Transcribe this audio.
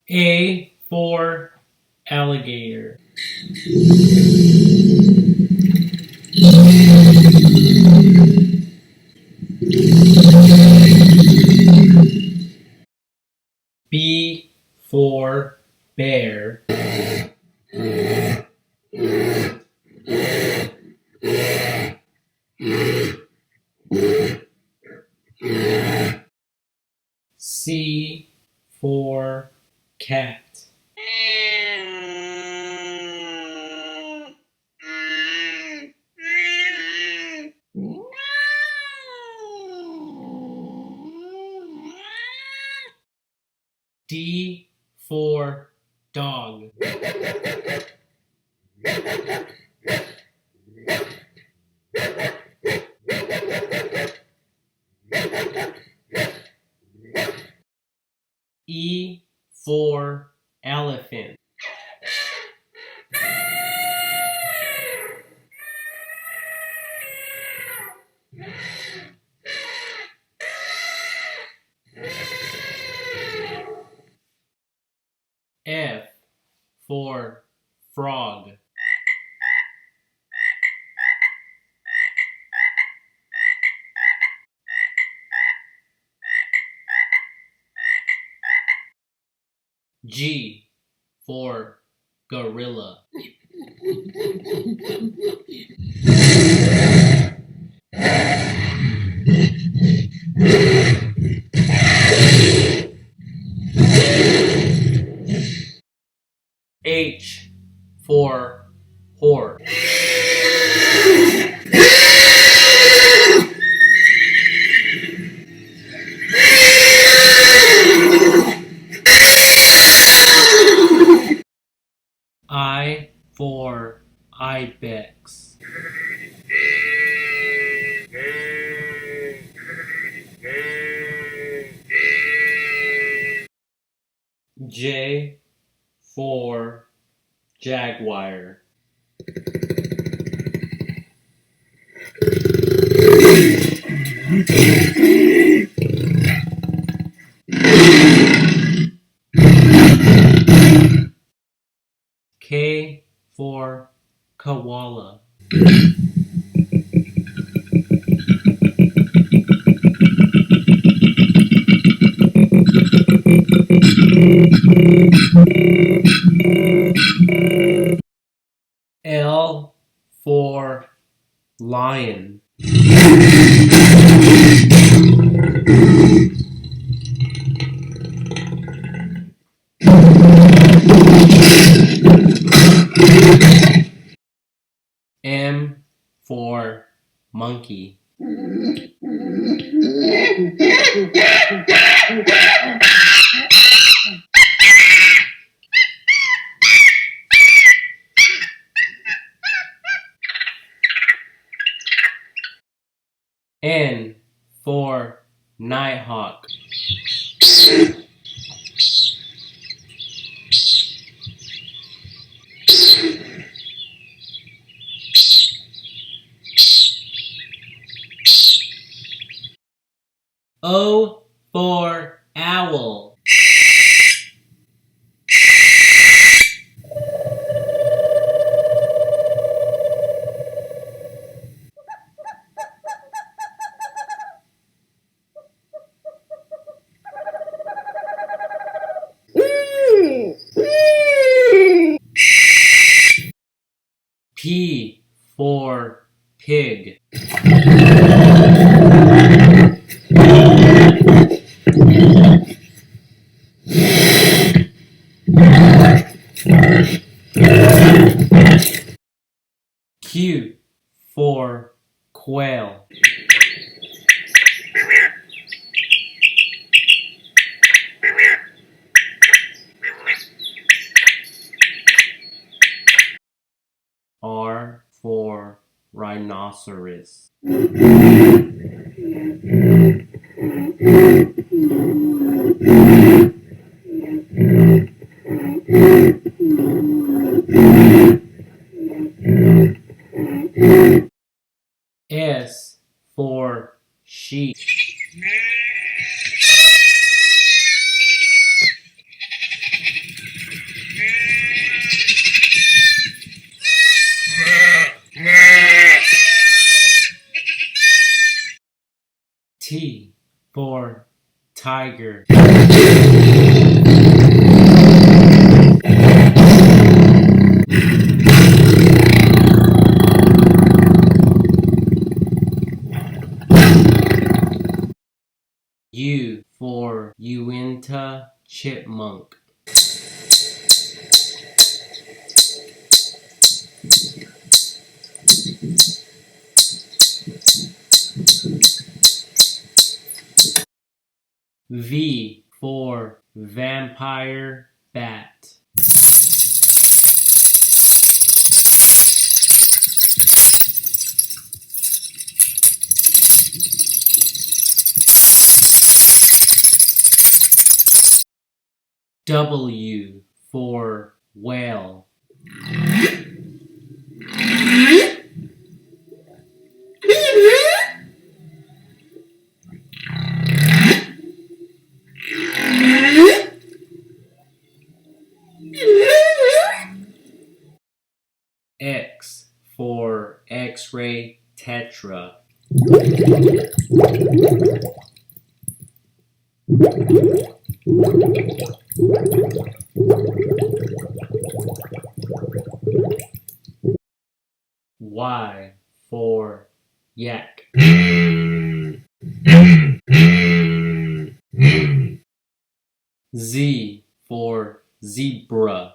A for alligator. B for bear. C for cat. D for dog. E for elephant. F for frog. G for gorilla. H for horse. I for Ibex. J for Jaguar. K for koala. L for lion. M for monkey. N for nighthawk. O for owl. P for pig. Q for quail. R for rhinoceros. S for sheep. tiger. U for UINTA, chipmunk. V for vampire bat. W for whale. X for X-ray TETRA. Y for yak. Z for zebra.